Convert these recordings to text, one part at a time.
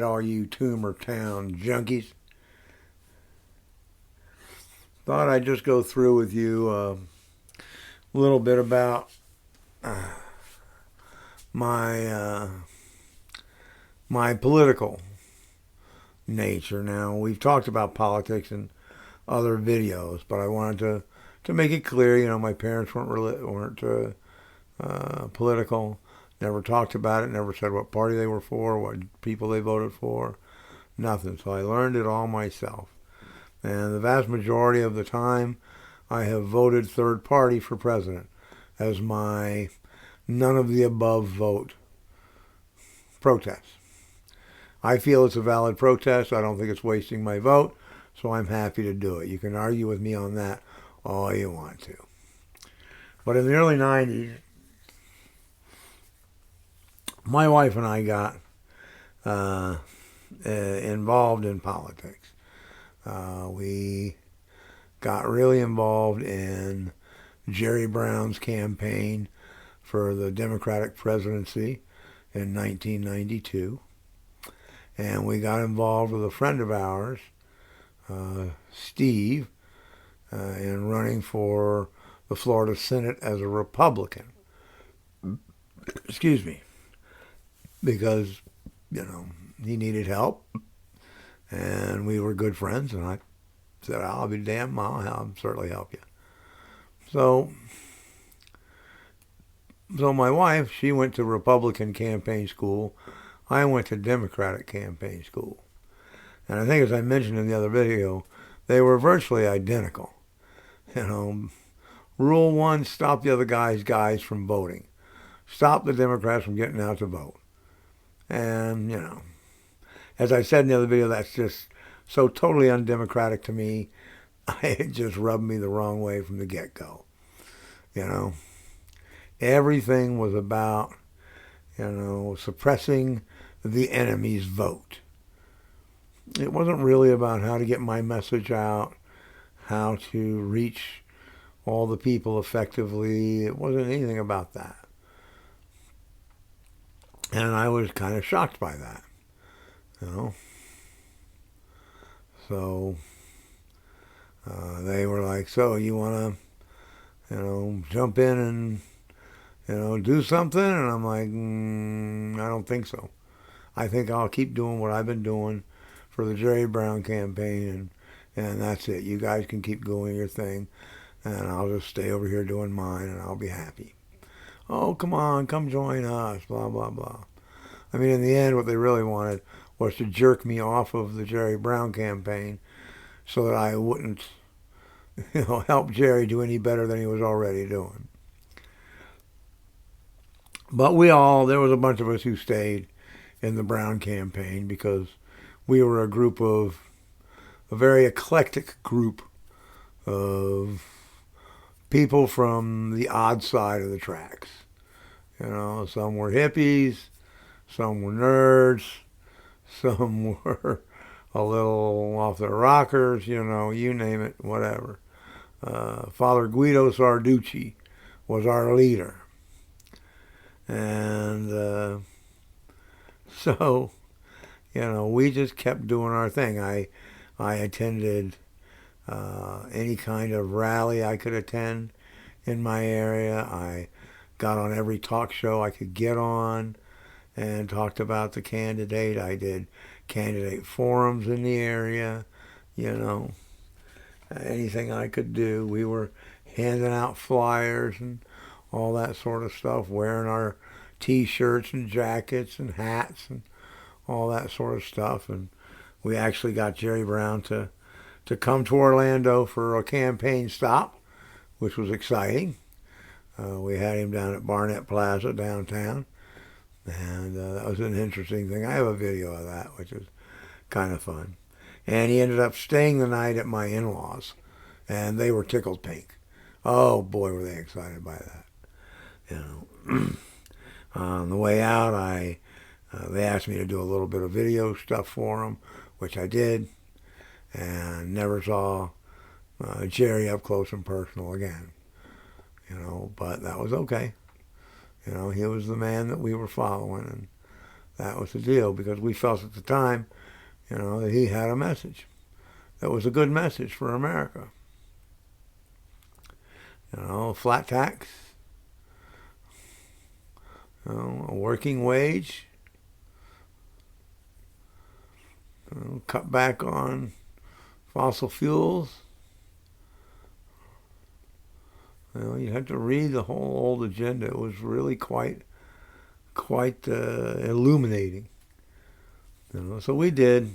right, all you Tumor Town junkies. Thought I'd just go through with you a little bit about my my political nature. Now, we've talked about politics in other videos, but I wanted to make it clear. My parents weren't political. Never talked about it. Never said what party they were for, what people they voted for. Nothing. So I learned it all myself. And the vast majority of the time, I have voted third party for president as my none of the above vote protest. I feel it's a valid protest. I don't think it's wasting my vote, so I'm happy to do it. You can argue with me on that all you want to. But in the early 90s, my wife and I got involved in politics. We got really involved in Jerry Brown's campaign for the Democratic presidency in 1992. And we got involved with a friend of ours, Steve, in running for the Florida Senate as a Republican. Excuse me. Because, he needed help. And we were good friends. And I said, I'll be damned, I'll certainly help you. So my wife, she went to Republican campaign school. I went to Democratic campaign school. And I think, as I mentioned in the other video, they were virtually identical. Rule one, stop the other guys from voting. Stop the Democrats from getting out to vote. And, as I said in the other video, that's just so totally undemocratic to me. It just rubbed me the wrong way from the get-go. Everything was about, suppressing the enemy's vote. It wasn't really about how to get my message out, how to reach all the people effectively. It wasn't anything about that. And I was kind of shocked by that, So they were like, so you want to, jump in and, do something? And I'm like, I don't think so. I think I'll keep doing what I've been doing for the Jerry Brown campaign, and that's it. You guys can keep doing your thing, and I'll just stay over here doing mine, and I'll be happy. Oh, come on, come join us, blah, blah, blah. I mean, in the end, what they really wanted was to jerk me off of the Jerry Brown campaign so that I wouldn't, help Jerry do any better than he was already doing. But there was a bunch of us who stayed in the Brown campaign because we were a very eclectic group of people from the odd side of the tracks. Some were hippies, some were nerds, some were a little off their rockers, you name it, whatever. Father Guido Sarducci was our leader. And so, we just kept doing our thing. I attended any kind of rally I could attend in my area. I got on every talk show I could get on and talked about the candidate. I did candidate forums in the area, anything I could do. We were handing out flyers and all that sort of stuff, wearing our T-shirts and jackets and hats and all that sort of stuff. And we actually got Jerry Brown to come to Orlando for a campaign stop, which was exciting. We had him down at Barnett Plaza downtown, and that was an interesting thing. I have a video of that, which is kind of fun. And he ended up staying the night at my in-laws, and they were tickled pink. Oh boy, were they excited by that. On the way out, they asked me to do a little bit of video stuff for them, which I did, and never saw Jerry up close and personal again. But that was okay. He was the man that we were following, and That was the deal, because we felt at the time, that he had a message. That was a good message for America. Flat tax, a working wage, cut back on fossil fuels. You had to read the whole old agenda. It was really quite illuminating. So we did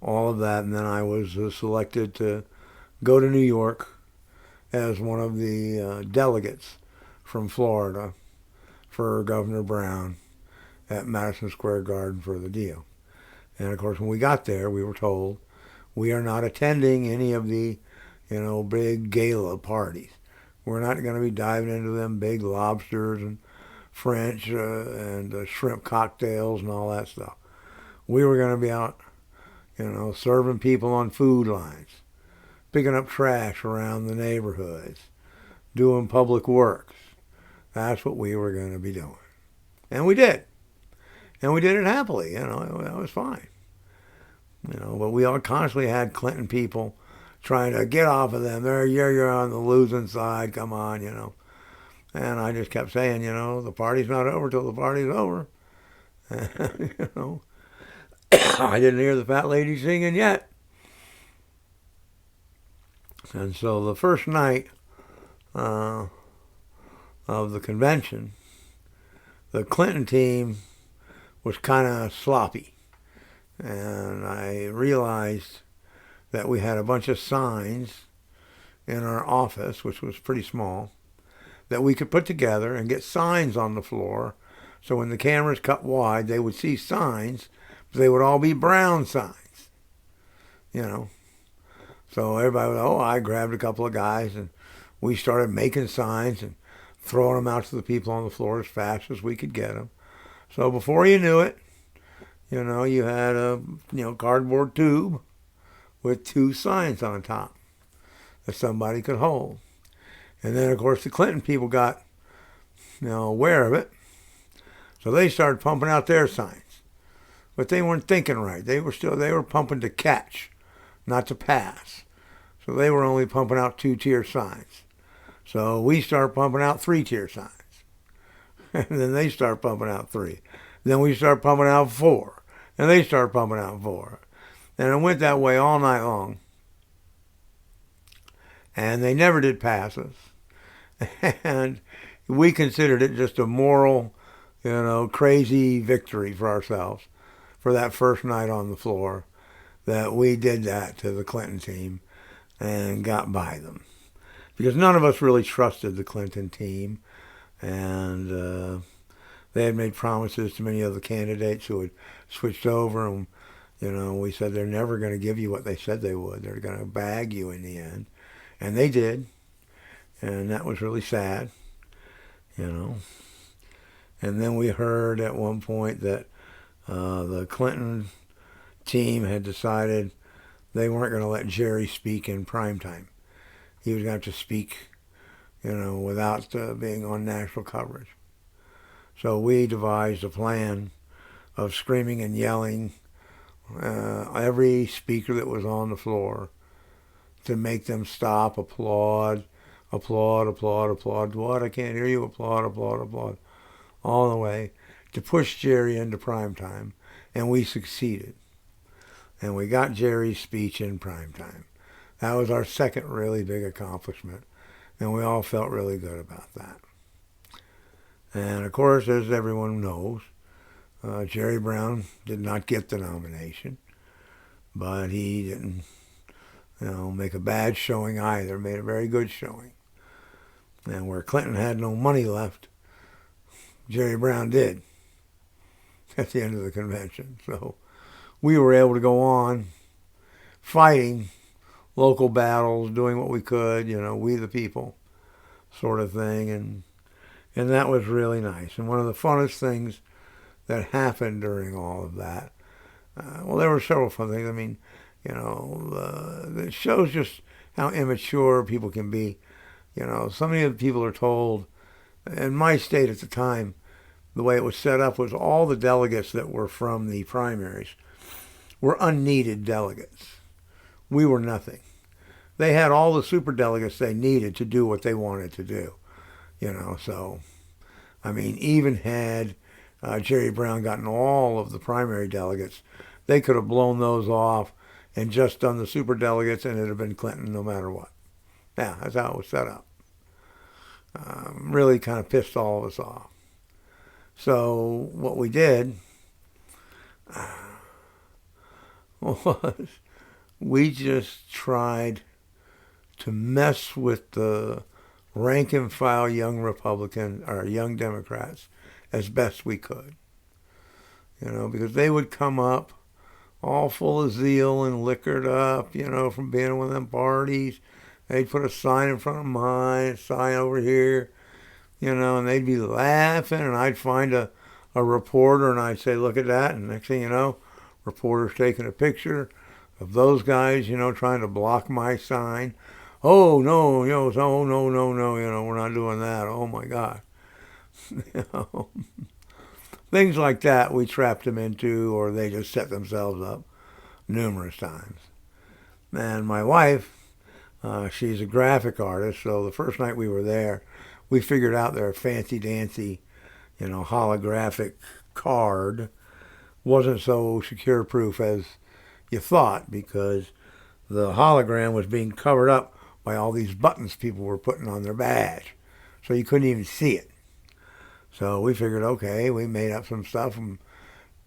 all of that, and then I was selected to go to New York as one of the delegates from Florida for Governor Brown at Madison Square Garden for the deal. And of course, when we got there, we were told we are not attending any of the, big gala parties. We're not going to be diving into them big lobsters and French and shrimp cocktails and all that stuff. We were going to be out, serving people on food lines, picking up trash around the neighborhoods, doing public works. That's what we were going to be doing. And we did. And we did it happily, it was fine. But we all constantly had Clinton people trying to get off of them. You're on the losing side, come on, And I just kept saying, the party's not over till the party's over. I didn't hear the fat lady singing yet. And so the first night of the convention, the Clinton team was kind of sloppy. And I realized that we had a bunch of signs in our office, which was pretty small, that we could put together and get signs on the floor. So when the cameras cut wide, they would see signs, but they would all be brown signs, So everybody would, I grabbed a couple of guys and we started making signs and throwing them out to the people on the floor as fast as we could get them. So before you knew it, you had a, cardboard tube with 2 signs on top that somebody could hold. And then, of course, the Clinton people got, aware of it. So they started pumping out their signs. But they weren't thinking right. They were pumping to catch, not to pass. So they were only pumping out 2-tier signs. So we started pumping out 3-tier signs. And then they start pumping out 3. Then we start pumping out 4. And they start pumping out 4. And it went that way all night long. And they never did pass us. And we considered it just a moral, crazy victory for ourselves for that first night on the floor, that we did that to the Clinton team and got by them. Because none of us really trusted the Clinton team. And they had made promises to many of the candidates who had switched over, and we said they're never going to give you what they said they would. They're going to bag you in the end. And they did. And that was really sad, And then we heard at one point that the Clinton team had decided they weren't going to let Jerry speak in primetime. He was going to have to speak, without being on national coverage. So we devised a plan of screaming and yelling every speaker that was on the floor to make them stop, applaud, applaud, applaud, applaud. What? I can't hear you. Applaud, applaud, applaud. All the way to push Jerry into prime time. And we succeeded. And we got Jerry's speech in prime time. That was our second really big accomplishment. And we all felt really good about that. And of course, as everyone knows, Jerry Brown did not get the nomination. But he didn't, make a bad showing either. Made a very good showing. And where Clinton had no money left, Jerry Brown did at the end of the convention. So we were able to go on fighting local battles, doing what we could, we the people sort of thing. And that was really nice. And one of the funnest things that happened during all of that, there were several fun things. I mean, it shows just how immature people can be. So many of the people are told, in my state at the time, the way it was set up was all the delegates that were from the primaries were unneeded delegates. We were nothing. They had all the super delegates they needed to do what they wanted to do. So, I mean, even had Jerry Brown gotten all of the primary delegates, they could have blown those off and just done the super delegates, and it'd have been Clinton no matter what. Yeah, that's how it was set up. Really kind of pissed all of us off. So what we did was we just tried to mess with the rank and file young Republican or young Democrats as best we could. Because they would come up all full of zeal and liquored up, from being in one of them parties. They'd put a sign in front of mine, a sign over here, and they'd be laughing, and I'd find a reporter, and I'd say, look at that, and next thing you know, reporter's taking a picture of those guys, trying to block my sign. Oh, no, oh, no, we're not doing that. Oh, my God. Things like that we trapped them into, or they just set themselves up numerous times. And my wife, she's a graphic artist, so the first night we were there, we figured out their fancy-dancy, holographic card wasn't so secure-proof as you thought, because the hologram was being covered up by all these buttons people were putting on their badge. So you couldn't even see it. So we figured, okay, we made up some stuff. And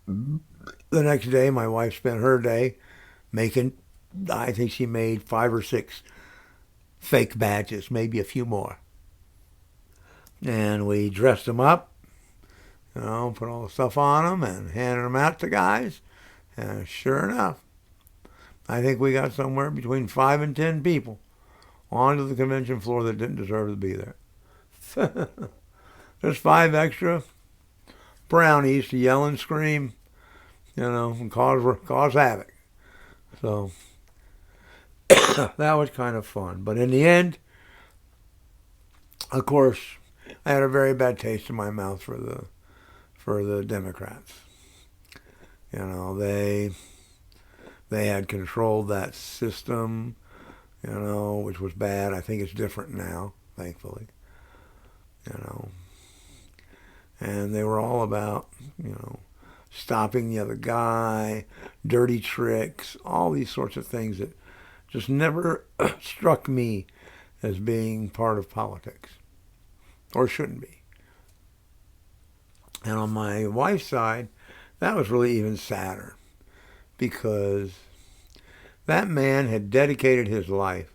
the next day, my wife spent her day making, I think she made 5 or 6 fake badges, maybe a few more. And we dressed them up, put all the stuff on them and handed them out to guys. And sure enough, I think we got somewhere between 5 and 10 people onto the convention floor that didn't deserve to be there. Just 5 extra brownies to yell and scream, and cause havoc. So that was kind of fun. But in the end, of course, I had a very bad taste in my mouth for the Democrats. They had controlled that system, which was bad. I think it's different now, thankfully. And they were all about, stopping the other guy, dirty tricks, all these sorts of things that just never struck me as being part of politics, or shouldn't be. And on my wife's side, that was really even sadder, because that man had dedicated his life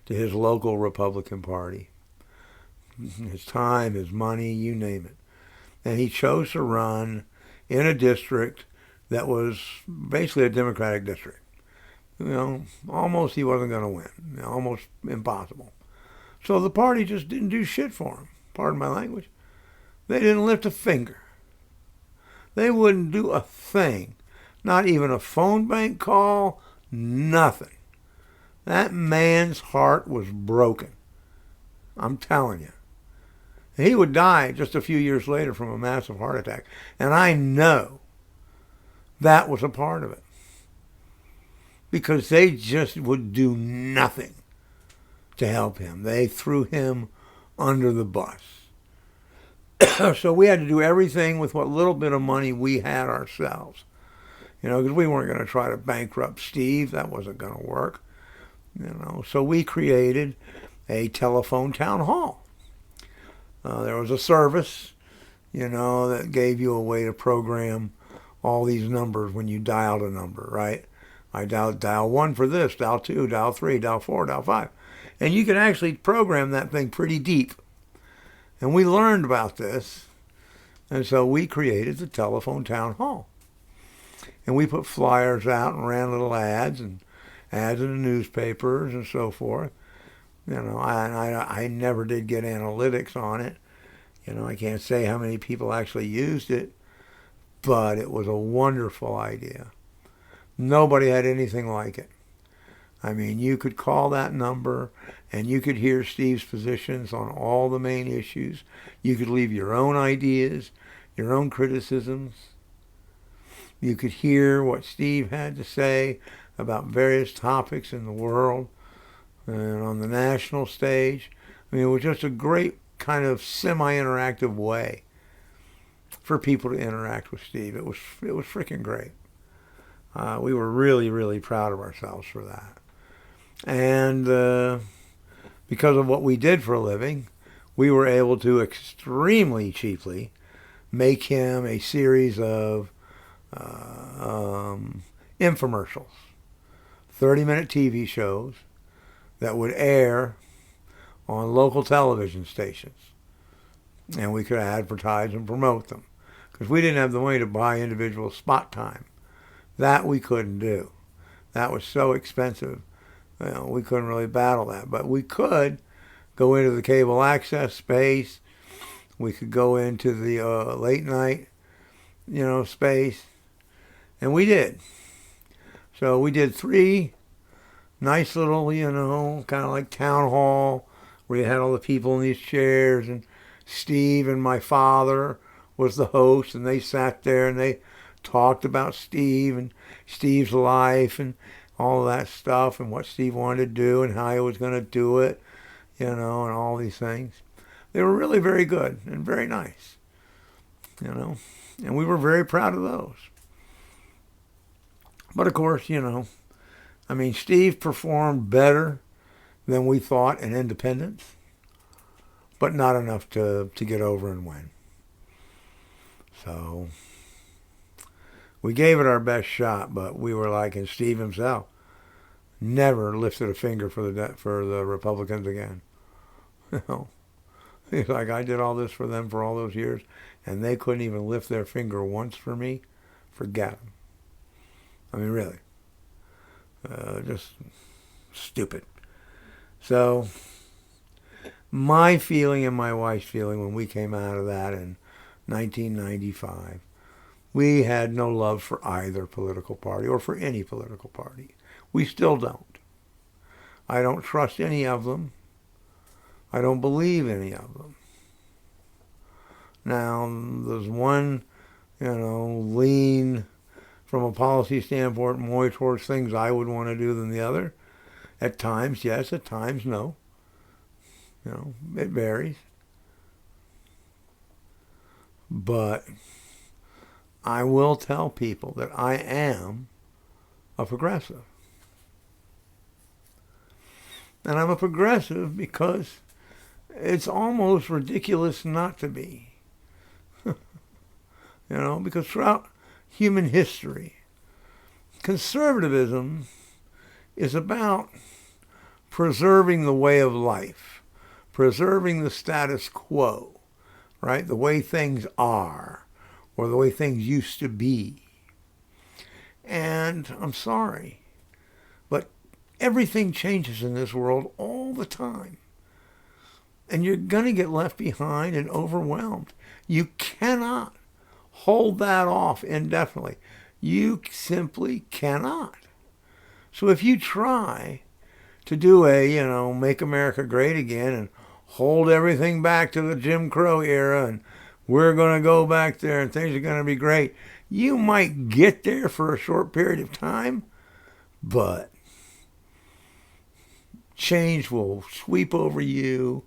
to his local Republican Party. His time, his money, you name it. And he chose to run in a district that was basically a Democratic district. Almost he wasn't going to win. Almost impossible. So the party just didn't do shit for him. Pardon my language. They didn't lift a finger. They wouldn't do a thing. Not even a phone bank call. Nothing. That man's heart was broken. I'm telling you. He would die just a few years later from a massive heart attack. And I know that was a part of it. Because they just would do nothing to help him. They threw him under the bus. So we had to do everything with what little bit of money we had ourselves. Because we weren't going to try to bankrupt Steve. That wasn't going to work. So we created a telephone town hall. There was a service, that gave you a way to program all these numbers when you dialed a number, right? I dial 1 for this, dial 2, dial 3, dial 4, dial 5. And you could actually program that thing pretty deep. And we learned about this. And so we created the telephone town hall. And we put flyers out and ran little ads and ads in the newspapers and so forth. I never did get analytics on it. I can't say how many people actually used it, but it was a wonderful idea. Nobody had anything like it. I mean, you could call that number and you could hear Steve's positions on all the main issues. You could leave your own ideas. your own criticisms. You could hear what Steve had to say about various topics in the world and on the national stage. I mean, it was just a great kind of semi-interactive way for people to interact with Steve. It was freaking great. We were really, really proud of ourselves for that. And because of what we did for a living, we were able to extremely cheaply make him a series of infomercials, 30-minute TV shows that would air on local television stations. And we could advertise and promote them because we didn't have the money to buy individual spot time. That we couldn't do. That was so expensive. We couldn't really battle that. But we could go into the cable access space. We could go into the late night, space. And we did. So we did 3 nice little, kind of like town hall where you had all the people in these chairs, and Steve and my father was the host, and they sat there and they talked about Steve and Steve's life and all of that stuff and what Steve wanted to do and how he was going to do it, and all these things. They were really very good and very nice, and we were very proud of those. But of course, Steve performed better than we thought in Independence, but not enough to get over and win. So we gave it our best shot, but we were like, and Steve himself never lifted a finger for the Republicans again. He's like, I did all this for them for all those years, and they couldn't even lift their finger once for me. Forget them. I mean, really. Just stupid. So my feeling and my wife's feeling when we came out of that in 1995, we had no love for either political party or for any political party. We still don't. I don't trust any of them. I don't believe any of them. Now, there's one, lean from a policy standpoint more towards things I would want to do than the other. At times, yes. At times, no. It varies. But I will tell people that I am a progressive. And I'm a progressive because it's almost ridiculous not to be. Because throughout human history, conservatism is about preserving the way of life, preserving the status quo, right? The way things are, or the way things used to be. And I'm sorry, but everything changes in this world all the time. And you're going to get left behind and overwhelmed. You cannot hold that off indefinitely. You simply cannot. So if you try to do a, make America great again and hold everything back to the Jim Crow era and we're going to go back there and things are going to be great, you might get there for a short period of time, but change will sweep over you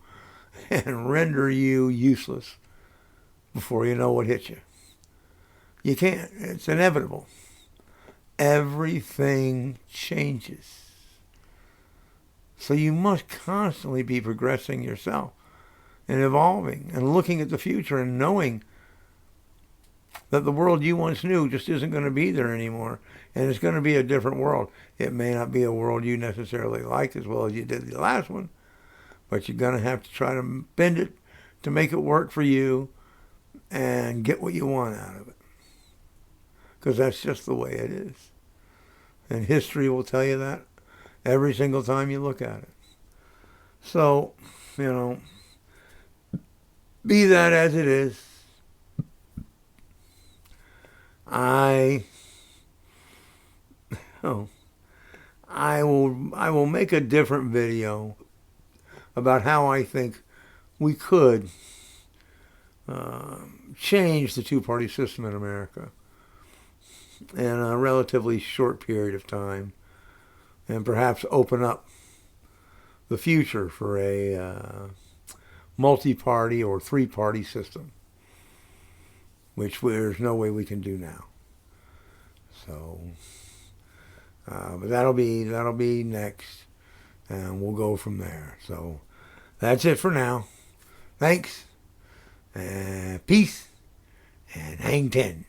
and render you useless before you know what hits you. You can't. It's inevitable. Everything changes. So you must constantly be progressing yourself and evolving and looking at the future and knowing that the world you once knew just isn't going to be there anymore, and it's going to be a different world. It may not be a world you necessarily like as well as you did the last one, but you're going to have to try to bend it to make it work for you and get what you want out of it. Because that's just the way it is. And history will tell you that every single time you look at it. So, be that as it is, I will make a different video about how I think we could change the two-party system in America in a relatively short period of time, and perhaps open up the future for a multi-party or three-party system, which there's no way we can do now. So, but that'll be next, and we'll go from there. So, that's it for now. Thanks, and peace, and hang ten.